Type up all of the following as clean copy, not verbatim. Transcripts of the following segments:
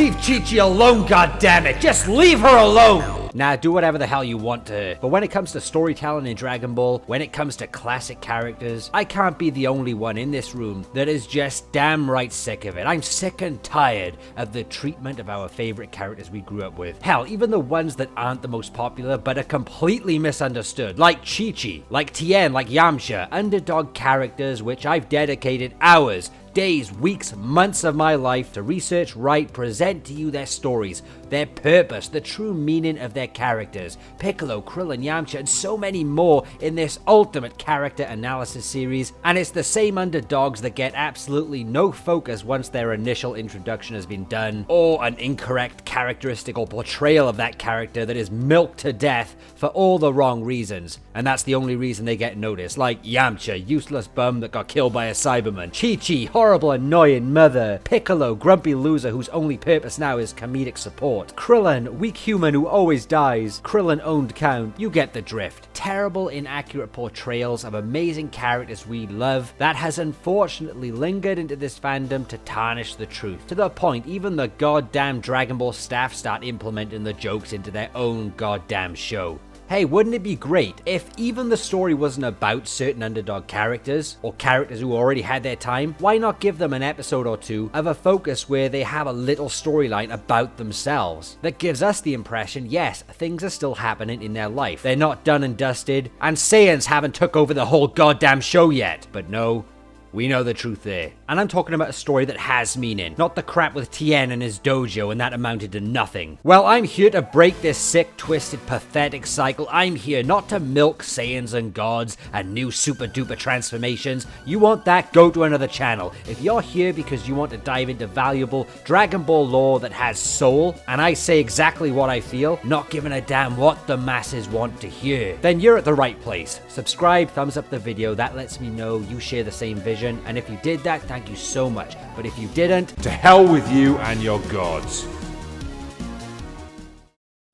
Leave ChiChi alone, goddammit! Just leave her alone! Nah, do whatever the hell you want to her. But when it comes to storytelling in Dragon Ball, when it comes to classic characters, I can't be the only one in this room that is just damn right sick of it. I'm sick and tired of the treatment of our favorite characters we grew up with. Hell, even the ones that aren't the most popular but are completely misunderstood. Like ChiChi, like Tien, like Yamcha, underdog characters which I've dedicated hours, days, weeks, months of my life to research, write, present to you their stories, their purpose, the true meaning of their characters. Piccolo, Krillin, Yamcha, and so many more in this ultimate character analysis series, and it's the same underdogs that get absolutely no focus once their initial introduction has been done, or an incorrect characteristic or portrayal of that character that is milked to death for all the wrong reasons, and that's the only reason they get noticed, like Yamcha, useless bum that got killed by a Cyberman, ChiChi, horrible annoying mother, Piccolo, grumpy loser whose only purpose now is comedic support, Krillin, weak human who always dies, Krillin owned count, you get the drift. Terrible, inaccurate portrayals of amazing characters we love that has unfortunately lingered into this fandom to tarnish the truth, to the point even the goddamn Dragon Ball staff start implementing the jokes into their own goddamn show. Hey, wouldn't it be great if even the story wasn't about certain underdog characters, or characters who already had their time? Why not give them an episode or two of a focus where they have a little storyline about themselves that gives us the impression, yes, things are still happening in their life. They're not done and dusted, and Saiyans haven't took over the whole goddamn show yet. But no, we know the truth there. And I'm talking about a story that has meaning, not the crap with Tien and his dojo and that amounted to nothing. Well, I'm here to break this sick, twisted, pathetic cycle. I'm here not to milk Saiyans and gods and new super duper transformations. You want that? Go to another channel. If you're here because you want to dive into valuable Dragon Ball lore that has soul, and I say exactly what I feel, not giving a damn what the masses want to hear, then you're at the right place. Subscribe, thumbs up the video, that lets me know you share the same vision. And if you did that, thank you so much. But if you didn't, to hell with you and your gods.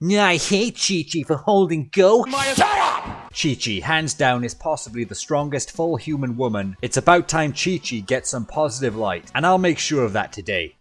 I hate ChiChi for holding Goku. Shut up! ChiChi, hands down, is possibly the strongest full human woman. It's about time ChiChi gets some positive light, and I'll make sure of that today.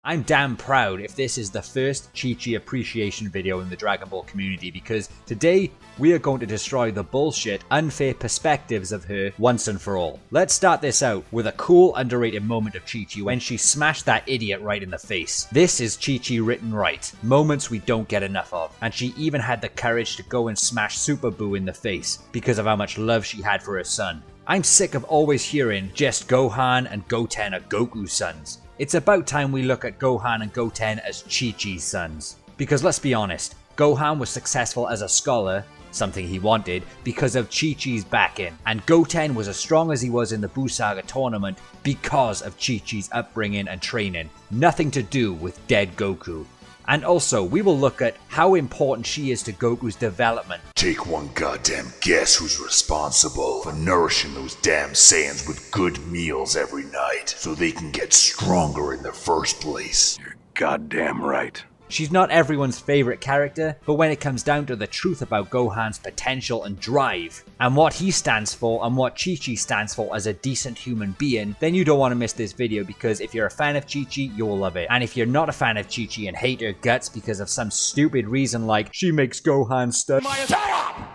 I'm damn proud if this is the first ChiChi appreciation video in the Dragon Ball community, because today we are going to destroy the bullshit, unfair perspectives of her once and for all. Let's start this out with a cool, underrated moment of ChiChi when she smashed that idiot right in the face. This is ChiChi written right. Moments we don't get enough of. And she even had the courage to go and smash Super Buu in the face because of how much love she had for her son. I'm sick of always hearing just Gohan and Goten are Goku's sons. It's about time we look at Gohan and Goten as Chi-Chi's sons. Because let's be honest, Gohan was successful as a scholar, something he wanted, because of Chi-Chi's backing, and Goten was as strong as he was in the Buu Saga tournament because of Chi-Chi's upbringing and training, nothing to do with dead Goku. And also, we will look at how important she is to Goku's development. Take one goddamn guess who's responsible for nourishing those damn Saiyans with good meals every night so they can get stronger in the first place. You're goddamn right. She's not everyone's favorite character, but when it comes down to the truth about Gohan's potential and drive, and what he stands for and what Chi-Chi stands for as a decent human being, then you don't want to miss this video, because if you're a fan of Chi-Chi, you will love it. And if you're not a fan of Chi-Chi and hate her guts because of some stupid reason like she makes Gohan stuff,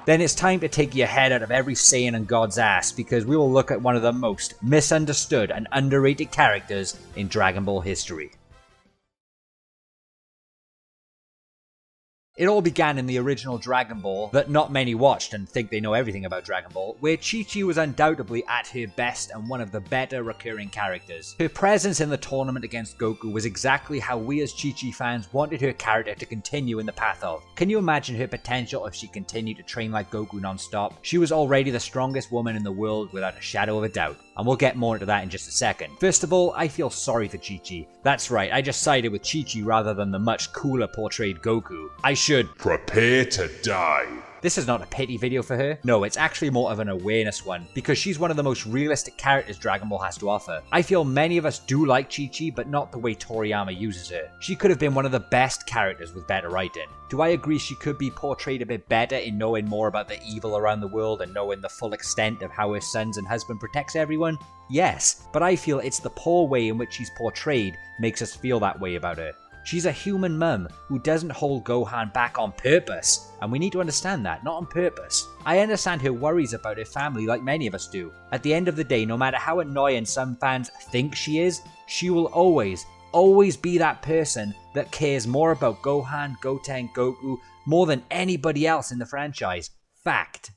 then it's time to take your head out of every Saiyan and God's ass, because we will look at one of the most misunderstood and underrated characters in Dragon Ball history. It all began in the original Dragon Ball that not many watched and think they know everything about Dragon Ball, where Chi-Chi was undoubtedly at her best and one of the better recurring characters. Her presence in the tournament against Goku was exactly how we as Chi-Chi fans wanted her character to continue in the path of. Can you imagine her potential if she continued to train like Goku non-stop? She was already the strongest woman in the world without a shadow of a doubt, and we'll get more into that in just a second. First of all, I feel sorry for Chi-Chi. That's right, I just sided with Chi-Chi rather than the much cooler portrayed Goku. I should prepare to die. This is not a pity video for her. No, it's actually more of an awareness one, because she's one of the most realistic characters Dragon Ball has to offer. I feel many of us do like ChiChi, but not the way Toriyama uses her. She could have been one of the best characters with better writing. Do I agree she could be portrayed a bit better in knowing more about the evil around the world and knowing the full extent of how her sons and husband protects everyone? Yes, but I feel it's the poor way in which she's portrayed makes us feel that way about her. She's a human mum who doesn't hold Gohan back on purpose, and we need to understand that, not on purpose. I understand her worries about her family like many of us do. At the end of the day, no matter how annoying some fans think she is, she will always be that person that cares more about Gohan, Goten, Goku more than anybody else in the franchise. Fact.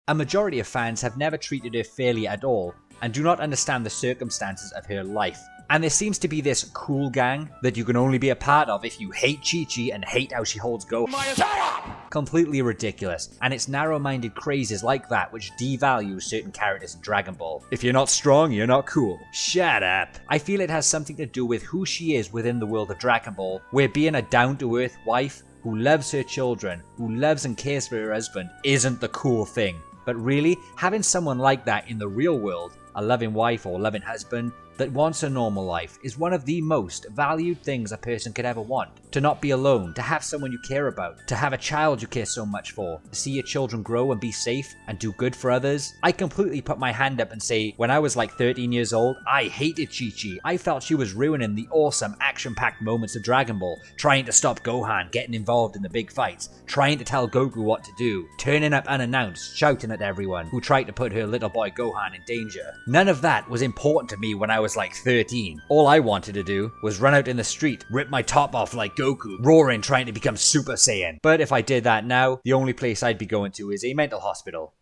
A majority of fans have never treated her fairly at all and do not understand the circumstances of her life. And there seems to be this cool gang that you can only be a part of if you hate ChiChi and hate how she holds Gohan. Shut up! Completely ridiculous, and it's narrow-minded crazes like that which devalues certain characters in Dragon Ball. If you're not strong, you're not cool. Shut up. I feel it has something to do with who she is within the world of Dragon Ball, where being a down-to-earth wife who loves her children, who loves and cares for her husband, isn't the cool thing. But really, having someone like that in the real world, a loving wife or loving husband that wants a normal life, is one of the most valued things a person could ever want. To not be alone, to have someone you care about, to have a child you care so much for, to see your children grow and be safe and do good for others. I completely put my hand up and say, when I was like 13 years old, I hated ChiChi. I felt she was ruining the awesome action-packed moments of Dragon Ball, trying to stop Gohan, getting involved in the big fights, trying to tell Goku what to do, turning up unannounced, shouting at everyone who tried to put her little boy Gohan in danger. None of that was important to me when I was like 13. All I wanted to do was run out in the street, rip my top off like Goku, roaring trying to become Super Saiyan. But if I did that now, the only place I'd be going to is a mental hospital.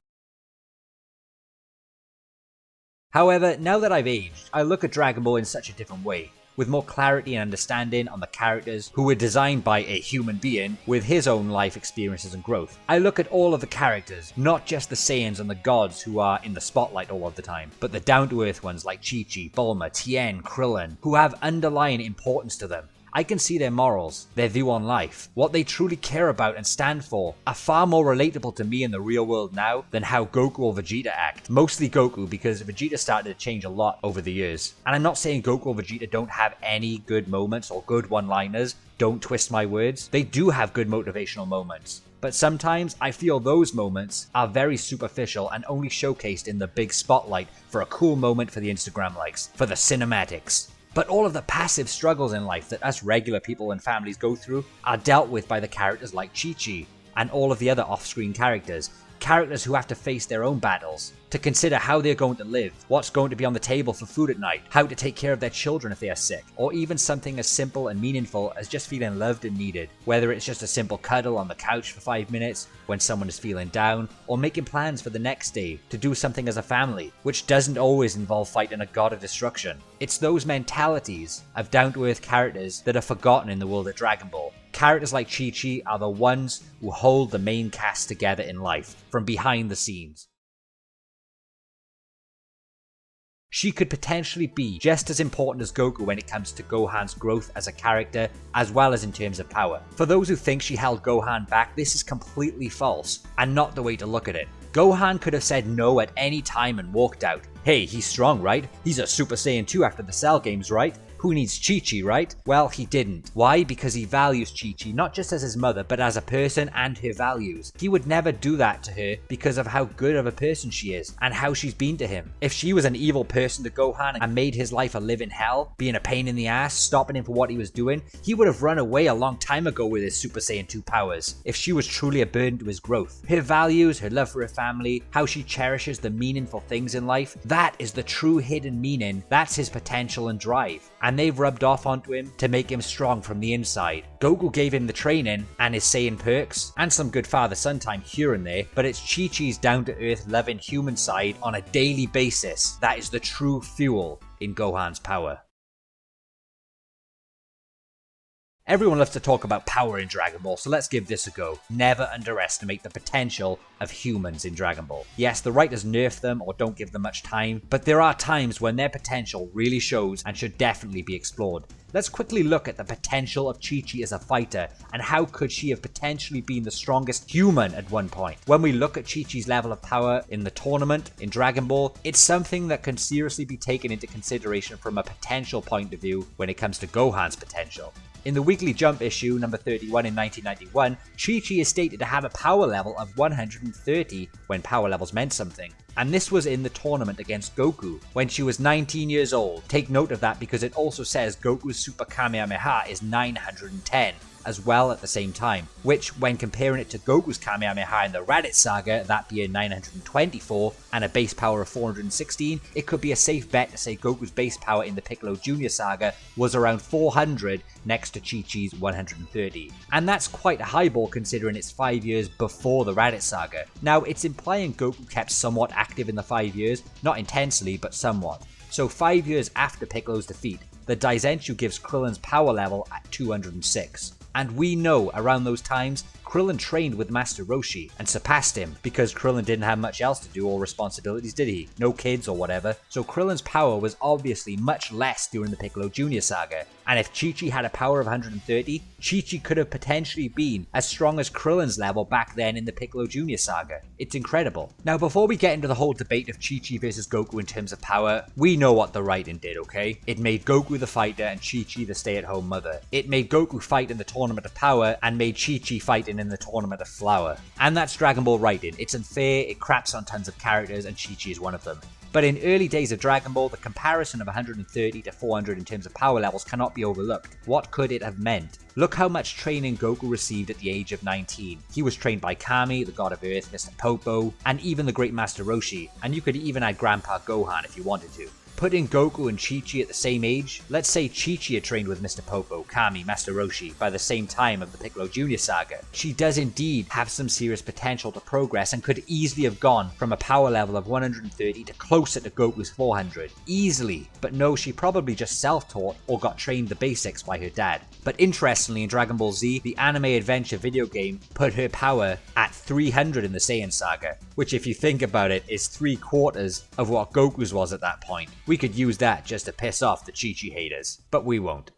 However, now that I've aged, I look at Dragon Ball in such a different way, with more clarity and understanding on the characters who were designed by a human being with his own life experiences and growth. I look at all of the characters, not just the Saiyans and the gods who are in the spotlight all of the time, but the down-to-earth ones like ChiChi, Bulma, Tien, Krillin, who have underlying importance to them. I can see their morals, their view on life, what they truly care about and stand for, are far more relatable to me in the real world now than how Goku or Vegeta act. Mostly Goku, because Vegeta started to change a lot over the years. And I'm not saying Goku or Vegeta don't have any good moments or good one-liners, don't twist my words. They do have good motivational moments. But sometimes I feel those moments are very superficial and only showcased in the big spotlight for a cool moment for the Instagram likes, for the cinematics. But all of the passive struggles in life that us regular people and families go through are dealt with by the characters like ChiChi and all of the other off-screen characters who have to face their own battles, to consider how they're going to live, what's going to be on the table for food at night, how to take care of their children if they are sick, or even something as simple and meaningful as just feeling loved and needed, whether it's just a simple cuddle on the couch for 5 minutes when someone is feeling down, or making plans for the next day to do something as a family, which doesn't always involve fighting a god of destruction. It's those mentalities of down-to-earth characters that are forgotten in the world of Dragon Ball. Characters like ChiChi are the ones who hold the main cast together in life, from behind the scenes. She could potentially be just as important as Goku when it comes to Gohan's growth as a character, as well as in terms of power. For those who think she held Gohan back, this is completely false, and not the way to look at it. Gohan could have said no at any time and walked out. Hey, he's strong, right? He's a Super Saiyan 2 after the Cell games, right? Who needs ChiChi, right? Well, he didn't. Why? Because he values ChiChi, not just as his mother, but as a person and her values. He would never do that to her because of how good of a person she is and how she's been to him. If she was an evil person to Gohan and made his life a living hell, being a pain in the ass, stopping him for what he was doing, he would have run away a long time ago with his Super Saiyan 2 powers if she was truly a burden to his growth. Her values, her love for her family, how she cherishes the meaningful things in life, that is the true hidden meaning. That's his potential and drive. And they've rubbed off onto him to make him strong from the inside. Goku gave him the training and his Saiyan perks, and some good father-son time here and there, but it's ChiChi's down-to-earth loving human side on a daily basis that is the true fuel in Gohan's power. Everyone loves to talk about power in Dragon Ball, so let's give this a go. Never underestimate the potential of humans in Dragon Ball. Yes, the writers nerf them or don't give them much time, but there are times when their potential really shows and should definitely be explored. Let's quickly look at the potential of ChiChi as a fighter, and how could she have potentially been the strongest human at one point. When we look at ChiChi's level of power in the tournament, in Dragon Ball, it's something that can seriously be taken into consideration from a potential point of view when it comes to Gohan's potential. In the Weekly Jump issue number 31 in 1991, ChiChi is stated to have a power level of 130 when power levels meant something. And this was in the tournament against Goku, when she was 19 years old. Take note of that because it also says Goku's Super Kamehameha is 910 as well at the same time, which when comparing it to Goku's Kamehameha in the Raditz Saga, that being 924 and a base power of 416, it could be a safe bet to say Goku's base power in the Piccolo Jr. Saga was around 400 next to Chi-Chi's 130. And that's quite a highball considering it's 5 years before the Raditz Saga. Now it's implying Goku kept somewhat active in the 5 years, not intensely but somewhat. So 5 years after Piccolo's defeat, the Daizenshu gives Krillin's power level at 206. And we know around those times, Krillin trained with Master Roshi and surpassed him because Krillin didn't have much else to do or responsibilities, did he? No kids or whatever. So Krillin's power was obviously much less during the Piccolo Jr. Saga. And if ChiChi had a power of 130, ChiChi could have potentially been as strong as Krillin's level back then in the Piccolo Jr. Saga. It's incredible. Now before we get into the whole debate of ChiChi versus Goku in terms of power, we know what the writing did, okay? It made Goku the fighter and ChiChi the stay-at-home mother. It made Goku fight in the Tournament of Power and made ChiChi fight in the Tournament of Flower. And that's Dragon Ball writing. It's unfair, it craps on tons of characters, and ChiChi is one of them. But in early days of Dragon Ball, the comparison of 130 to 400 in terms of power levels cannot be overlooked. What could it have meant? Look how much training Goku received at the age of 19. He was trained by Kami, the God of Earth, Mr. Popo, and even the great Master Roshi, and you could even add Grandpa Gohan if you wanted to. Putting Goku and ChiChi at the same age, let's say ChiChi had trained with Mr. Popo, Kami, Master Roshi by the same time of the Piccolo Jr. Saga. She does indeed have some serious potential to progress and could easily have gone from a power level of 130 to closer to Goku's 400. Easily. But no, she probably just self-taught or got trained the basics by her dad. But interestingly, in Dragon Ball Z, the anime adventure video game put her power at 300 in the Saiyan Saga, which if you think about it is 3/4 of what Goku's was at that point. We could use that just to piss off the ChiChi haters, but we won't.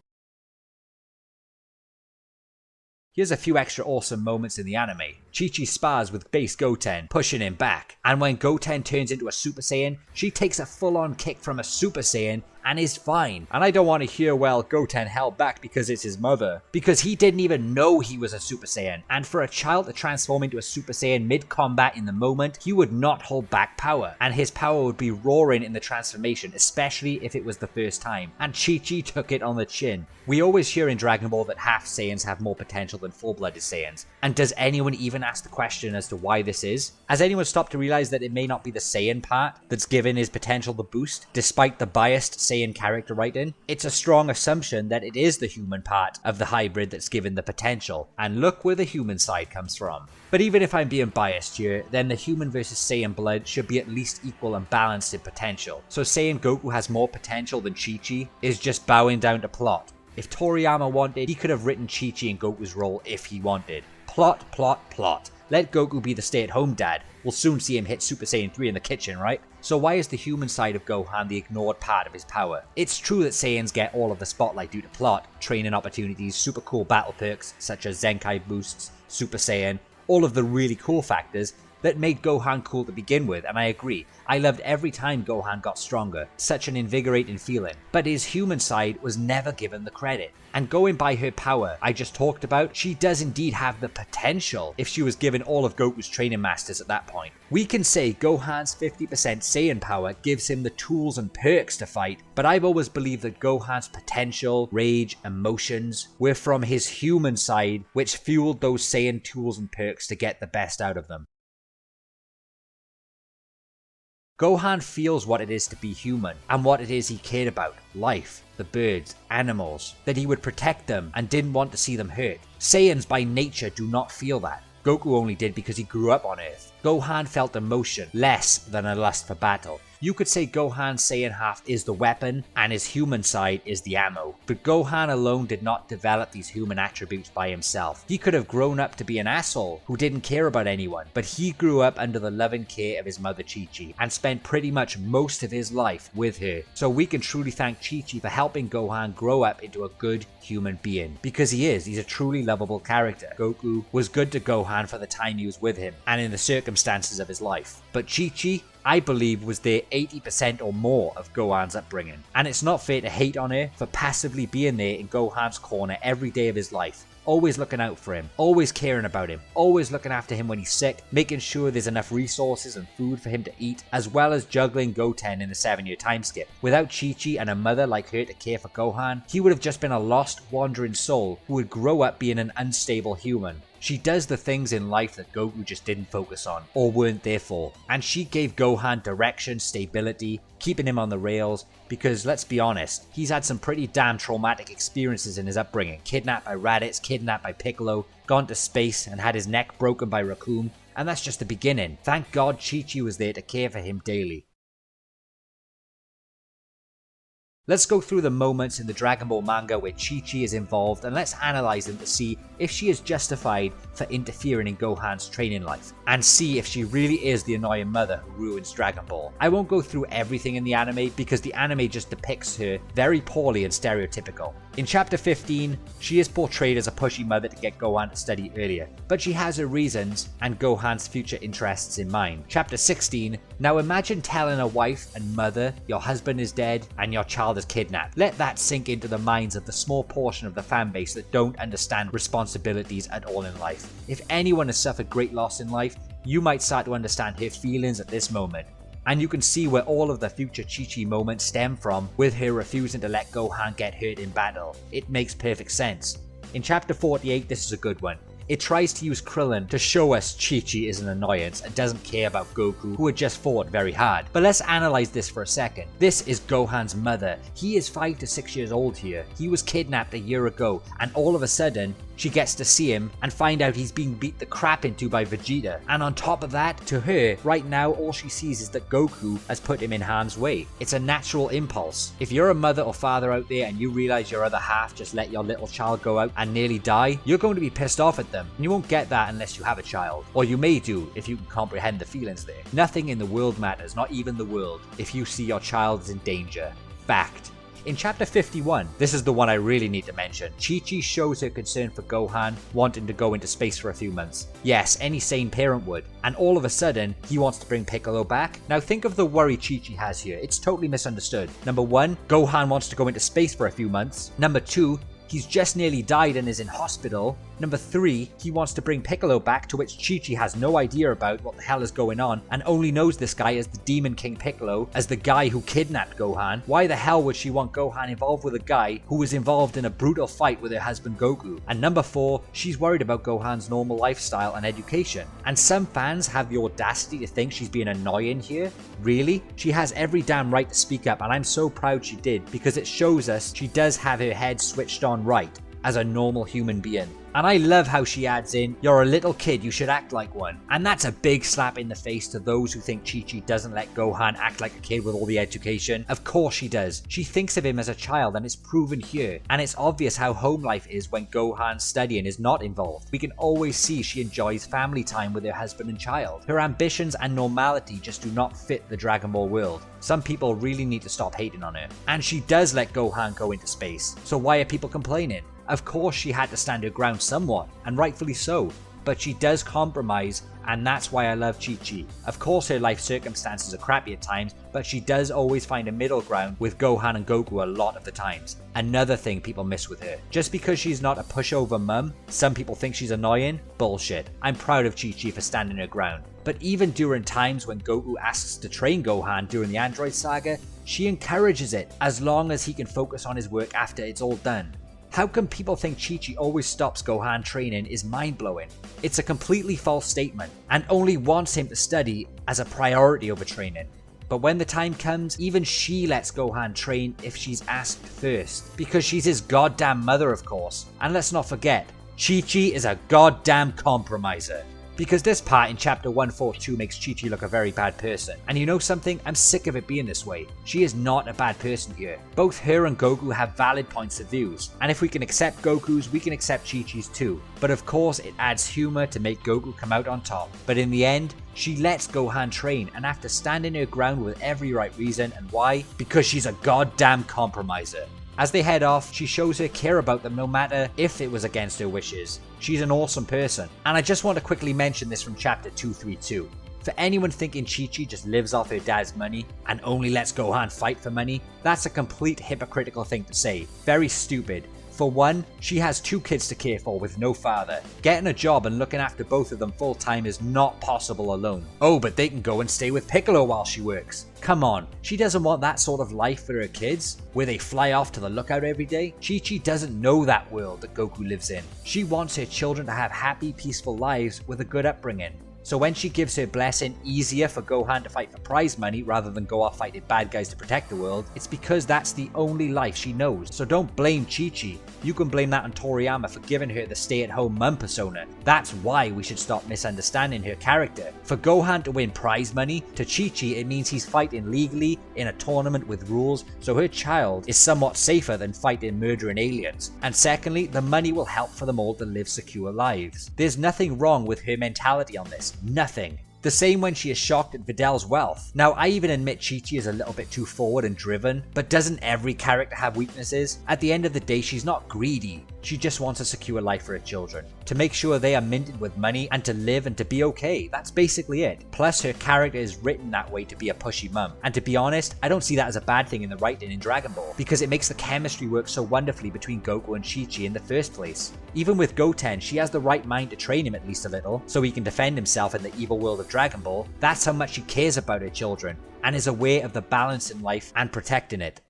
Here's a few extra awesome moments in the anime. ChiChi spars with base Goten, pushing him back, and when Goten turns into a Super Saiyan, she takes a full-on kick from a Super Saiyan and is fine. And I don't want to hear, well, Goten held back because it's his mother, because he didn't even know he was a Super Saiyan, and for a child to transform into a Super Saiyan mid-combat in the moment, he would not hold back power, and his power would be roaring in the transformation, especially if it was the first time, and ChiChi took it on the chin. We always hear in Dragon Ball that half Saiyans have more potential than full-blooded Saiyans, and does anyone even ask the question as to why this is? Has anyone stopped to realize that it may not be the Saiyan part that's given his potential the boost, despite the biased Saiyan character writing? It's a strong assumption that it is the human part of the hybrid that's given the potential, and look where the human side comes from. But even if I'm being biased here, then the human versus Saiyan blood should be at least equal and balanced in potential. So saying Goku has more potential than ChiChi is just bowing down to plot. If Toriyama wanted, he could have written ChiChi in Goku's role if he wanted. Plot, plot, plot. Let Goku be the stay-at-home dad. We'll soon see him hit Super Saiyan 3 in the kitchen, right? So why is the human side of Gohan the ignored part of his power? It's true that Saiyans get all of the spotlight due to plot, training opportunities, super cool battle perks such as Zenkai boosts, Super Saiyan, all of the really cool factors that made Gohan cool to begin with, and I agree. I loved every time Gohan got stronger, such an invigorating feeling, but his human side was never given the credit. And going by her power I just talked about, she does indeed have the potential if she was given all of Goku's training masters at that point. We can say Gohan's 50% Saiyan power gives him the tools and perks to fight, but I've always believed that Gohan's potential, rage, emotions were from his human side, which fueled those Saiyan tools and perks to get the best out of them. Gohan feels what it is to be human, and what it is he cared about, life, the birds, animals, that he would protect them and didn't want to see them hurt. Saiyans by nature do not feel that. Goku only did because he grew up on Earth. Gohan felt emotion, less than a lust for battle. You could say Gohan's Saiyan half is the weapon and his human side is the ammo, but Gohan alone did not develop these human attributes by himself. He could have grown up to be an asshole who didn't care about anyone, but he grew up under the loving care of his mother ChiChi and spent pretty much most of his life with her. So we can truly thank ChiChi for helping Gohan grow up into a good human being, because he's a truly lovable character. Goku was good to Gohan for the time he was with him and in the circumstances of his life, but ChiCi, I believe, was there 80% or more of Gohan's upbringing, and it's not fair to hate on her for passively being there in Gohan's corner every day of his life, always looking out for him, always caring about him, always looking after him when he's sick, making sure there's enough resources and food for him to eat, as well as juggling Goten in the 7-year time skip. Without ChiCi and a mother like her to care for Gohan, he would have just been a lost, wandering soul who would grow up being an unstable human. She does the things in life that Goku just didn't focus on, or weren't there for, and she gave Gohan direction, stability, keeping him on the rails, because let's be honest, he's had some pretty damn traumatic experiences in his upbringing. Kidnapped by Raditz, kidnapped by Piccolo, gone to space and had his neck broken by Raccoon, and that's just the beginning. Thank God ChiCi was there to care for him daily. Let's go through the moments in the Dragon Ball manga where ChiCi is involved and let's analyze them to see if she is justified for interfering in Gohan's training life, and see if she really is the annoying mother who ruins Dragon Ball. I won't go through everything in the anime because the anime just depicts her very poorly and stereotypical. In chapter 15, she is portrayed as a pushy mother to get Gohan to study earlier, but she has her reasons and Gohan's future interests in mind. Chapter 16, now imagine telling a wife and mother your husband is dead and your child is kidnapped. Let that sink into the minds of the small portion of the fan base that don't understand responsibilities at all in life. If anyone has suffered great loss in life, you might start to understand her feelings at this moment. And you can see where all of the future ChiCi moments stem from, with her refusing to let Gohan get hurt in battle. It makes perfect sense. In chapter 48, this is a good one. It tries to use Krillin to show us ChiCi is an annoyance and doesn't care about Goku, who had just fought very hard. But let's analyze this for a second. This is Gohan's mother. He is 5 to 6 years old here. He was kidnapped a year ago, and all of a sudden, she gets to see him and find out he's being beat the crap into by Vegeta. And on top of that, to her, right now all she sees is that Goku has put him in harm's way. It's a natural impulse. If you're a mother or father out there and you realize your other half just let your little child go out and nearly die, you're going to be pissed off at them. And you won't get that unless you have a child. Or you may do if you can comprehend the feelings there. Nothing in the world matters, not even the world, if you see your child is in danger. Fact. In chapter 51, this is the one I really need to mention. ChiCi shows her concern for Gohan wanting to go into space for a few months. Yes, any sane parent would. And all of a sudden, he wants to bring Piccolo back. Now think of the worry ChiCi has here. It's totally misunderstood. Number 1, Gohan wants to go into space for a few months. Number 2, he's just nearly died and is in hospital. Number 3, he wants to bring Piccolo back, to which ChiCi has no idea about what the hell is going on and only knows this guy as the Demon King Piccolo, as the guy who kidnapped Gohan. Why the hell would she want Gohan involved with a guy who was involved in a brutal fight with her husband Goku? And number 4, she's worried about Gohan's normal lifestyle and education. And some fans have the audacity to think she's being annoying here. Really? She has every damn right to speak up, and I'm so proud she did, because it shows us she does have her head switched on right as a normal human being. And I love how she adds in, you're a little kid, you should act like one. And that's a big slap in the face to those who think ChiCi doesn't let Gohan act like a kid with all the education. Of course she does. She thinks of him as a child, and it's proven here. And it's obvious how home life is when Gohan's studying is not involved. We can always see she enjoys family time with her husband and child. Her ambitions and normality just do not fit the Dragon Ball world. Some people really need to stop hating on her. And she does let Gohan go into space. So why are people complaining? Of course she had to stand her ground somewhat, and rightfully so, but she does compromise, and that's why I love ChiCi. Of course her life circumstances are crappy at times, but she does always find a middle ground with Gohan and Goku a lot of the times. Another thing people miss with her. Just because she's not a pushover mum, some people think she's annoying? Bullshit. I'm proud of ChiCi for standing her ground. But even during times when Goku asks to train Gohan during the Android saga, she encourages it, as long as he can focus on his work after it's all done. How come people think ChiCi always stops Gohan training is mind-blowing. It's a completely false statement, and only wants him to study as a priority over training. But when the time comes, even she lets Gohan train if she's asked first, because she's his goddamn mother, of course. And let's not forget, ChiCi is a goddamn compromiser. Because this part in chapter 142 makes ChiChi look a very bad person. And you know something? I'm sick of it being this way. She is not a bad person here. Both her and Goku have valid points of views. And if we can accept Goku's, we can accept ChiChi's too. But of course, it adds humor to make Goku come out on top. But in the end, she lets Gohan train, and after standing her ground with every right reason. And why? Because she's a goddamn compromiser. As they head off, she shows her care about them no matter if it was against her wishes. She's an awesome person. And I just want to quickly mention this from chapter 232. For anyone thinking ChiChi just lives off her dad's money and only lets Gohan fight for money, that's a complete hypocritical thing to say. Very stupid. For one, she has 2 kids to care for with no father. Getting a job and looking after both of them full time is not possible alone. Oh, but they can go and stay with Piccolo while she works. Come on, she doesn't want that sort of life for her kids, where they fly off to the lookout every day. ChiChi doesn't know that world that Goku lives in. She wants her children to have happy, peaceful lives with a good upbringing. So when she gives her blessing easier for Gohan to fight for prize money rather than go off fighting bad guys to protect the world, it's because that's the only life she knows. So don't blame ChiChi. You can blame that on Toriyama for giving her the stay-at-home mum persona. That's why we should stop misunderstanding her character. For Gohan to win prize money, to ChiChi it means he's fighting legally in a tournament with rules, so her child is somewhat safer than fighting murdering aliens. And secondly, the money will help for them all to live secure lives. There's nothing wrong with her mentality on this. Nothing. The same when she is shocked at Vidal's wealth. Now, I even admit ChiChi is a little bit too forward and driven, but doesn't every character have weaknesses? At the end of the day, she's not greedy. She just wants a secure life for her children, to make sure they are minted with money and to live and to be okay. That's basically it. Plus, her character is written that way to be a pushy mum. And to be honest, I don't see that as a bad thing in the writing in Dragon Ball, because it makes the chemistry work so wonderfully between Goku and ChiChi in the first place. Even with Goten, she has the right mind to train him at least a little, so he can defend himself in the evil world of Dragon Ball. That's how much she cares about her children, and is aware of the balance in life and protecting it.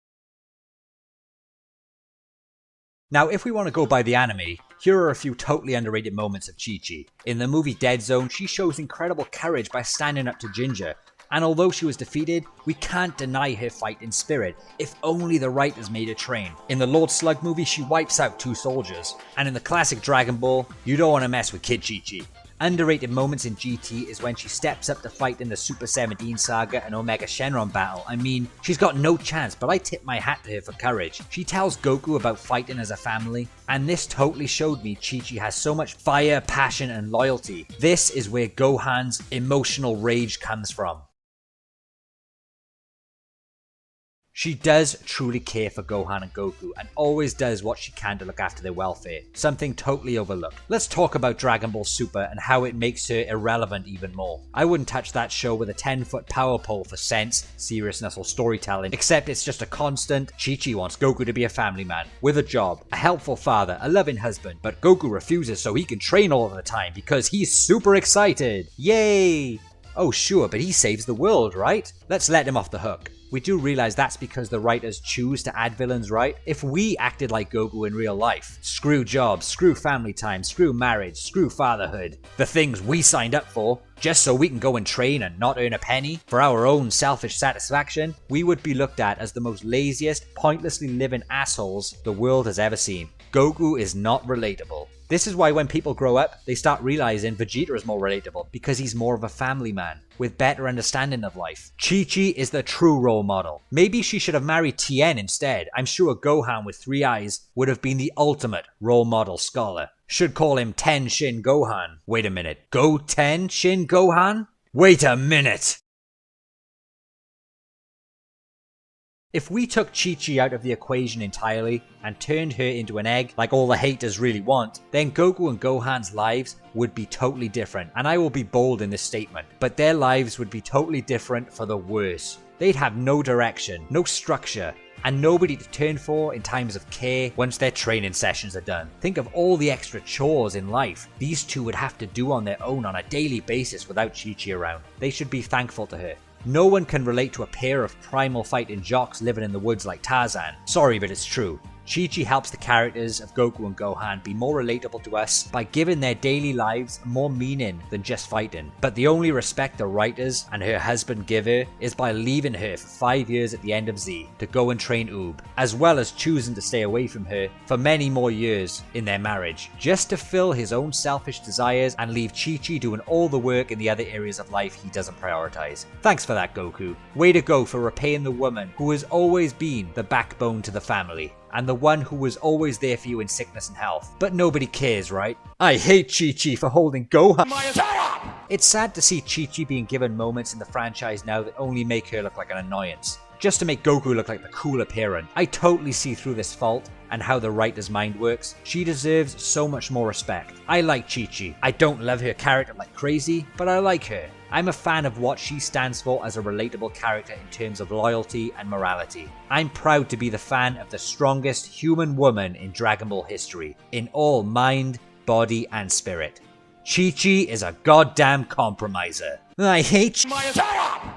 Now, if we want to go by the anime, here are a few totally underrated moments of ChiChi. In the movie Dead Zone, she shows incredible courage by standing up to Ginger, and although she was defeated, we can't deny her fighting spirit, if only the writers made her train. In the Lord Slug movie, she wipes out 2 soldiers, and in the classic Dragon Ball, you don't want to mess with Kid ChiChi. Underrated moments in GT is when she steps up to fight in the Super 17 Saga and Omega Shenron battle. I mean, she's got no chance, but I tip my hat to her for courage. She tells Goku about fighting as a family, and this totally showed me ChiChi has so much fire, passion, and loyalty. This is where Gohan's emotional rage comes from. She does truly care for Gohan and Goku, and always does what she can to look after their welfare, something totally overlooked. Let's talk about Dragon Ball Super and how it makes her irrelevant even more. I wouldn't touch that show with a 10-foot power pole for sense, seriousness, or storytelling, except it's just a constant. ChiChi wants Goku to be a family man, with a job, a helpful father, a loving husband, but Goku refuses so he can train all of the time because he's super excited. Yay! Oh sure, but he saves the world, right? Let's let him off the hook. We do realize that's because the writers choose to add villains, right? If we acted like Goku in real life, screw jobs, screw family time, screw marriage, screw fatherhood, the things we signed up for, just so we can go and train and not earn a penny for our own selfish satisfaction, we would be looked at as the most laziest, pointlessly living assholes the world has ever seen. Goku is not relatable. This is why when people grow up, they start realizing Vegeta is more relatable, because he's more of a family man, with better understanding of life. ChiChi is the true role model. Maybe she should have married Tien instead. I'm sure Gohan with 3 eyes would have been the ultimate role model scholar. Should call him Ten Shin Gohan. Wait a minute, Go Ten Shin Gohan? Wait a minute! If we took ChiChi out of the equation entirely and turned her into an egg like all the haters really want, then Goku and Gohan's lives would be totally different, and I will be bold in this statement, but their lives would be totally different for the worse. They'd have no direction, no structure, and nobody to turn for in times of care once their training sessions are done. Think of all the extra chores in life these two would have to do on their own on a daily basis without ChiChi around. They should be thankful to her. No one can relate to a pair of primal fighting jocks living in the woods like Tarzan. Sorry, but it's true. ChiChi helps the characters of Goku and Gohan be more relatable to us by giving their daily lives more meaning than just fighting. But the only respect the writers and her husband give her is by leaving her for 5 years at the end of Z to go and train Oob, as well as choosing to stay away from her for many more years in their marriage, just to fill his own selfish desires and leave ChiChi doing all the work in the other areas of life he doesn't prioritize. Thanks for that, Goku. Way to go for repaying the woman who has always been the backbone to the family, and the one who was always there for you in sickness and health. But nobody cares, right? I hate ChiChi for holding Gohan. It's sad to see ChiChi being given moments in the franchise now that only make her look like an annoyance, just to make Goku look like the cooler parent. I totally see through this fault and how the writer's mind works. She deserves so much more respect. I like ChiChi. I don't love her character like crazy, but I like her. I'm a fan of what she stands for as a relatable character in terms of loyalty and morality. I'm proud to be the fan of the strongest human woman in Dragon Ball history, in all mind, body, and spirit. ChiChi is a goddamn compromiser. I hate ChiChi.